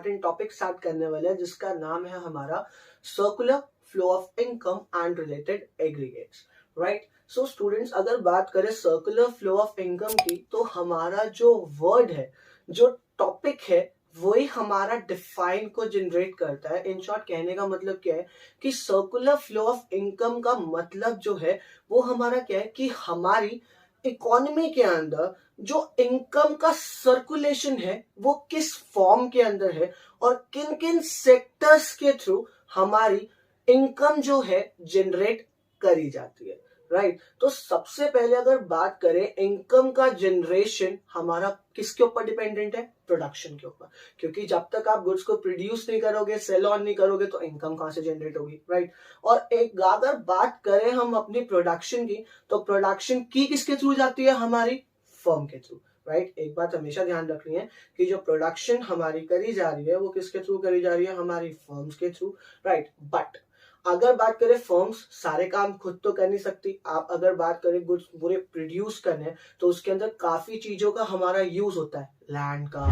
Important topic start करने वाले हैं जिसका नाम है हमारा circular flow of income and related aggregates. Right, so students, अगर बात करें सर्कुलर फ्लो ऑफ इनकम की तो हमारा जो वर्ड है, जो टॉपिक है, वही हमारा डिफाइन को जनरेट करता है। इन शॉर्ट कहने का मतलब क्या है कि सर्कुलर फ्लो ऑफ इनकम का मतलब जो है वो हमारा क्या है कि हमारी इकोनॉमी के अंदर जो इनकम का सर्कुलेशन है वो किस फॉर्म के अंदर है और किन किन सेक्टर्स के थ्रू हमारी इनकम जो है जनरेट करी जाती है। राइट, तो सबसे पहले अगर बात करें इनकम का जनरेशन हमारा किसके ऊपर डिपेंडेंट है? प्रोडक्शन के ऊपर, क्योंकि जब तक आप गुड्स को प्रोड्यूस नहीं करोगे, सेल ऑन नहीं करोगे तो इनकम कहां से जनरेट होगी? राइट, और एक अगर बात करें हम अपनी प्रोडक्शन की तो प्रोडक्शन की किसके थ्रू जाती है? हमारी फर्म के थ्रू। राइट, एक बात हमेशा ध्यान रखनी है कि जो प्रोडक्शन हमारी करी जा रही है वो किसके थ्रू करी जा रही है? हमारी फर्म्स के थ्रू। राइट, बट अगर बात करें फर्म्स सारे काम खुद तो कर नहीं सकती। आप अगर बात करें गुड्स पूरे प्रोड्यूस करने तो उसके अंदर काफी चीजों का हमारा यूज होता है, लैंड का,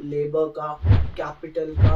लेबर का, कैपिटल का,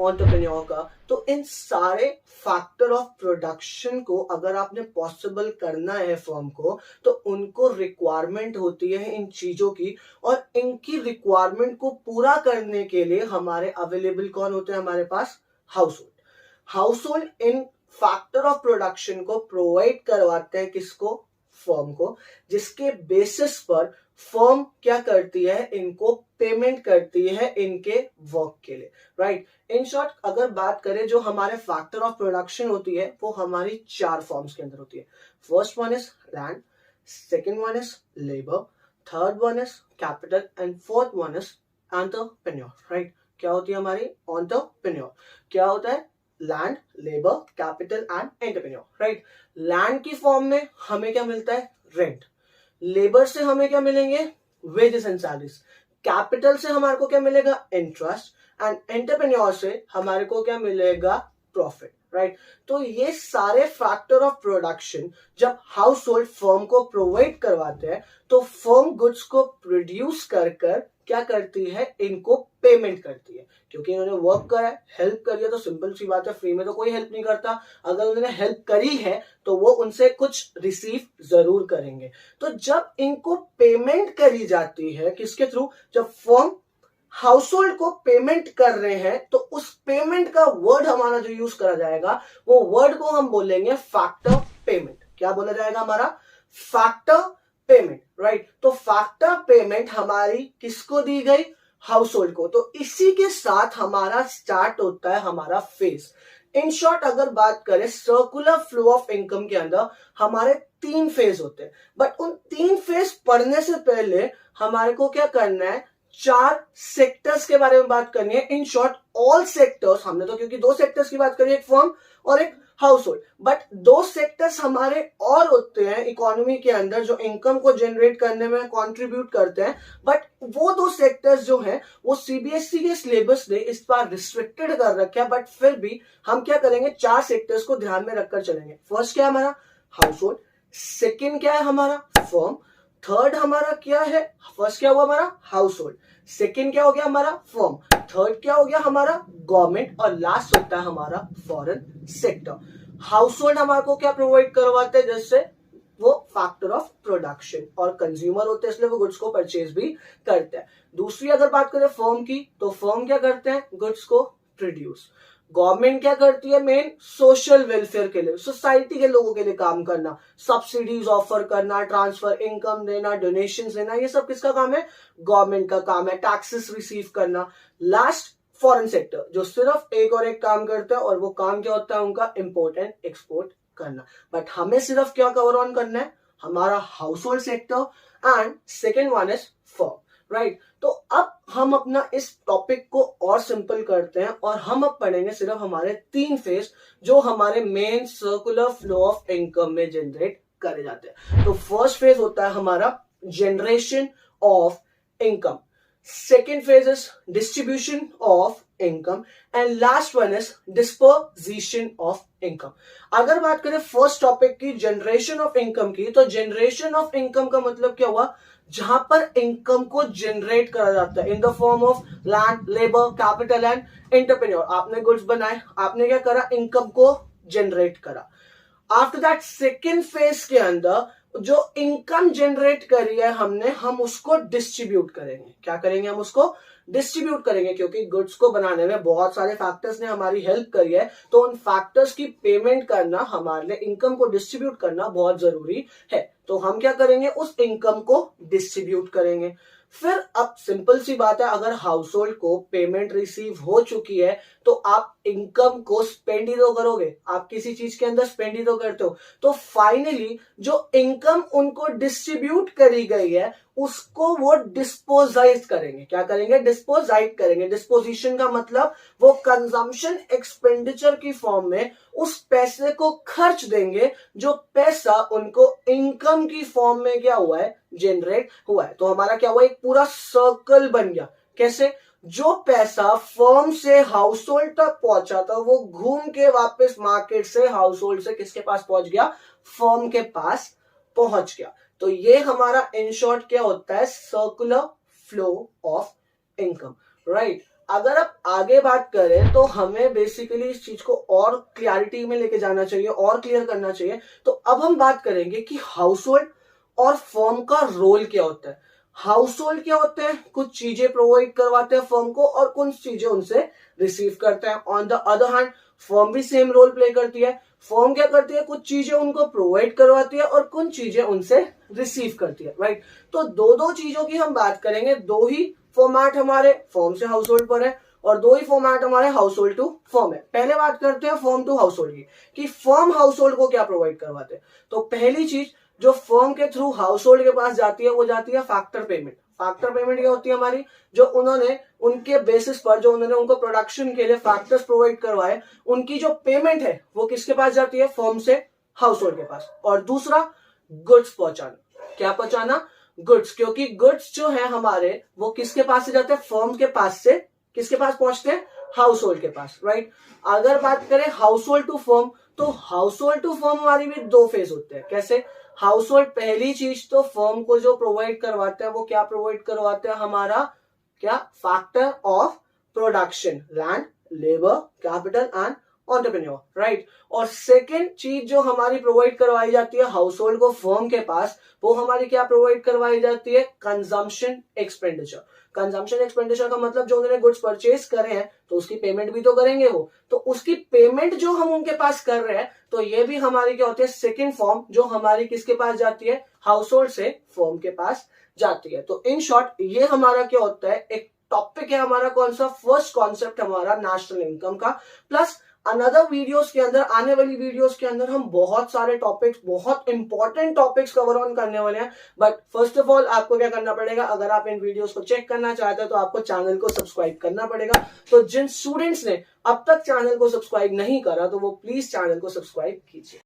एंटरप्रेन्योर का। तो इन सारे फैक्टर ऑफ प्रोडक्शन को अगर आपने पॉसिबल करना है फर्म को तो उनको रिक्वायरमेंट होती है इन चीजों की, और इनकी रिक्वायरमेंट को पूरा करने के लिए हमारे अवेलेबल कौन होते हैं? हमारे पास household in factor of production को प्रोवाइड करवाते हैं किसको? फर्म को, जिसके बेसिस पर फर्म क्या करती है? इनको पेमेंट करती है इनके वर्क के लिए। राइट, इन शॉर्ट अगर बात करें जो हमारे फैक्टर ऑफ प्रोडक्शन होती है वो हमारी 4 फॉर्म्स के अंदर होती है। First one is land, second one is labour, third one is capital and fourth one is entrepreneur. Right, क्या होती है हमारी? एंटरप्रेन्योर। क्या होता है? Land, labour, capital and entrepreneur. Right, land की फॉर्म में हमें क्या मिलता है? रेंट। लेबर से हमें क्या मिलेंगे? Wages and salaries. कैपिटल से हमारे को क्या मिलेगा? इंटरेस्ट। एंड एंटरप्रेन्योर से हमारे को क्या मिलेगा? प्रॉफिट। राइट, तो ये सारे फैक्टर ऑफ प्रोडक्शन जब हाउस होल्ड फर्म को प्रोवाइड करवाते हैं तो फर्म गुड्स को प्रोड्यूस कर क्या करती है? इनको पेमेंट करती है, क्योंकि इन्होंने वर्क करा है, हेल्प करी है। तो सिंपल सी बात है, फ्री में तो कोई हेल्प नहीं करता। अगर उन्होंने हेल्प करी है तो वो उनसे कुछ रिसीव जरूर करेंगे। तो जब इनको पेमेंट करी जाती है किसके थ्रू? जब फर्म हाउस होल्ड को पेमेंट कर रहे हैं तो उस पेमेंट का वर्ड हमारा जो यूज करा जाएगा वो वर्ड को हम बोलेंगे फैक्टर पेमेंट। क्या बोला जाएगा? हमारा फैक्टर पेमेंट। राइट, तो फैक्टर पेमेंट हमारी किसको दी गई? हाउस होल्ड को। तो इसी के साथ हमारा स्टार्ट होता है हमारा फेज। इन शॉर्ट अगर बात करें सर्कुलर फ्लो ऑफ इनकम के अंदर हमारे 3 फेज होते हैं, बट उन 3 फेज पढ़ने से पहले हमारे को क्या करना है? 4 सेक्टर्स के बारे में बात करनी है। इन शॉर्ट ऑल सेक्टर्स, हमने तो क्योंकि 2 सेक्टर्स की बात करी, एक फर्म और एक हाउस होल्ड, बट 2 सेक्टर्स हमारे और होते हैं इकोनॉमी के अंदर जो इनकम को जनरेट करने में कंट्रीब्यूट करते हैं। बट वो 2 सेक्टर्स जो हैं वो सीबीएसई के सिलेबस ने इस बार रिस्ट्रिक्टेड कर रखा है, बट फिर भी हम क्या करेंगे? 4 सेक्टर्स को ध्यान में रखकर चलेंगे। फर्स्ट क्या है हमारा? House hold. सेकेंड क्या है हमारा? फर्म। थर्ड हमारा क्या है? फर्स्ट क्या हुआ हमारा? House hold. सेकेंड क्या हो गया हमारा? फर्म। थर्ड क्या हो गया हमारा? गवर्नमेंट। और लास्ट होता है हमारा फॉरेन सेक्टर। हाउस होल्ड हमारे को क्या प्रोवाइड करवाते हैं? जैसे वो फैक्टर ऑफ प्रोडक्शन, और कंज्यूमर होते हैं इसलिए वो गुड्स को परचेज भी करते हैं। दूसरी अगर बात करें फर्म की तो फर्म क्या करते हैं? गुड्स को प्रोड्यूस। गवर्नमेंट क्या करती है? मेन सोशल वेलफेयर के लिए, सोसाइटी के लोगों के लिए काम करना, सब्सिडीज ऑफर करना, ट्रांसफर इनकम देना, डोनेशन देना, ये सब किसका काम है? गवर्नमेंट का काम है। टैक्सेस रिसीव करना। लास्ट फॉरेन सेक्टर, जो सिर्फ एक और एक काम करता है, और वो काम क्या होता है उनका? इंपोर्ट एंड एक्सपोर्ट करना। बट हमें सिर्फ क्या कवर ऑन करना है? हमारा house hold sector and second one is firm. Right, तो अब हम अपना इस टॉपिक को और सिंपल करते हैं और हम अब पढ़ेंगे सिर्फ हमारे 3 फेज जो हमारे main circular flow of income में जनरेट करे जाते हैं। तो फर्स्ट फेज होता है हमारा generation of income, second phase is distribution of income, and last one is disposition of income. अगर बात करें फर्स्ट टॉपिक की जनरेशन ऑफ इनकम की, तो जनरेशन ऑफ इनकम का मतलब क्या हुआ, जहां पर इनकम को जनरेट करा जाता है in the form of land, labour, capital and entrepreneur. आपने गुड्स बनाए, आपने क्या करा, इनकम को जनरेट करा. आफ्टर दैट सेकेंड फेज के अंदर जो इनकम जनरेट करी है हमने, हम उसको डिस्ट्रीब्यूट करेंगे. क्या करेंगे, हम उसको डिस्ट्रीब्यूट करेंगे, क्योंकि गुड्स को बनाने में बहुत सारे फैक्टर्स ने हमारी हेल्प करी है, तो उन फैक्टर्स की पेमेंट करना हमारे लिए, इनकम को डिस्ट्रीब्यूट करना बहुत जरूरी है. तो हम क्या करेंगे, उस इनकम को डिस्ट्रीब्यूट करेंगे. फिर अब सिंपल सी बात है, अगर हाउस होल्ड को पेमेंट रिसीव हो चुकी है तो आप इनकम को स्पेंड ही तो करोगे, आप किसी चीज के अंदर स्पेंड ही तो करते हो. तो फाइनली जो इनकम उनको डिस्ट्रीब्यूट करी गई है उसको वो डिस्पोजाइज करेंगे. क्या करेंगे, डिस्पोजाइज करेंगे. डिस्पोजिशन का मतलब वो कंजम्पशन एक्सपेंडिचर की फॉर्म में उस पैसे को खर्च देंगे जो पैसा उनको इनकम की फॉर्म में क्या हुआ है, जनरेट हुआ है. तो हमारा क्या हुआ, एक पूरा सर्कल बन गया. कैसे, जो पैसा फर्म से हाउस होल्ड तक पहुंचा था वो घूम के वापस मार्केट से हाउस होल्ड से किसके पास पहुंच गया, फर्म के पास पहुंच गया. तो ये हमारा इन शॉर्ट क्या होता है, circular flow of income. Right. अगर आप आगे बात करें तो हमें बेसिकली इस चीज को और क्लैरिटी में लेके जाना चाहिए और क्लियर करना चाहिए. तो अब हम बात करेंगे कि हाउस होल्ड और फर्म का रोल क्या होता है. हाउस होल्ड क्या होते हैं, कुछ चीजें प्रोवाइड करवाते हैं फर्म को और कुछ चीजें उनसे रिसीव करते हैं. On the other hand firm भी सेम रोल प्ले करती है. फर्म क्या करती है, कुछ चीजें उनको प्रोवाइड करवाती है और कुछ चीजें उनसे रिसीव करती है. राइट. तो दो दो चीजों की हम बात करेंगे. दो ही फॉर्मेट हमारे फर्म से हाउस होल्ड पर है और दो ही फॉर्मेट हमारे हाउस होल्ड टू फर्म है. पहले बात करते हैं फर्म टू हाउस होल्ड की, कि फर्म हाउस होल्ड को क्या प्रोवाइड करवाते हैं. तो पहली चीज जो फर्म के थ्रू हाउस होल्ड के पास जाती है वो जाती है फैक्टर पेमेंट. फैक्टर पेमेंट क्या होती है हमारी, जो उन्होंने उनके बेसिस पर, जो उन्होंने उनको प्रोडक्शन के लिए फैक्टर्स प्रोवाइड करवाए, उनकी जो पेमेंट है वो किसके पास जाती है, फर्म से हाउस होल्ड के पास. और दूसरा गुड्स पहुंचाना. क्या पहुंचाना, गुड्स. क्योंकि गुड्स जो है हमारे वो किसके पास से जाते हैं, फर्म के पास से किसके पास पहुंचते हैं, हाउस होल्ड के पास. राइट. अगर बात करें हाउस होल्ड टू फर्म, तो हाउस होल्ड टू फर्म हमारी भी दो फेज होते हैं. कैसे, हाउस होल्ड पहली चीज तो फर्म को जो प्रोवाइड करवाते हैं वो क्या प्रोवाइड करवाते हैं, हमारा क्या, factor of production, land, labour, capital and entrepreneur. Right. और सेकेंड चीज जो हमारी प्रोवाइड करवाई जाती है हाउस होल्ड को फर्म के पास, वो हमारी क्या प्रोवाइड करवाई जाती है, कंजम्पशन एक्सपेंडिचर. कंजम्पशन एक्सपेंडिचर का मतलब जो उन्होंने गुड्स परचेज करे हैं तो उसकी पेमेंट भी तो करेंगे वो, तो उसकी पेमेंट जो हम उनके पास कर रहे हैं, तो ये भी हमारी क्या होती है, सेकंड फॉर्म, जो हमारी किसके पास जाती है, हाउस होल्ड से फर्म के पास जाती है. तो इन शॉर्ट ये हमारा क्या होता है, एक टॉपिक है हमारा, कौन सा, फर्स्ट कॉन्सेप्ट हमारा नेशनल इनकम का. प्लस अनदर वीडियोस के अंदर, आने वाली वीडियोस के अंदर हम बहुत सारे टॉपिक्स, बहुत इंपॉर्टेंट टॉपिक्स कवर ऑन करने वाले हैं. बट फर्स्ट ऑफ ऑल आपको क्या करना पड़ेगा, अगर आप इन वीडियोस को चेक करना चाहते हैं तो आपको चैनल को सब्सक्राइब करना पड़ेगा. तो जिन स्टूडेंट्स ने अब तक चैनल को सब्सक्राइब नहीं करा तो वो प्लीज चैनल को सब्सक्राइब कीजिए.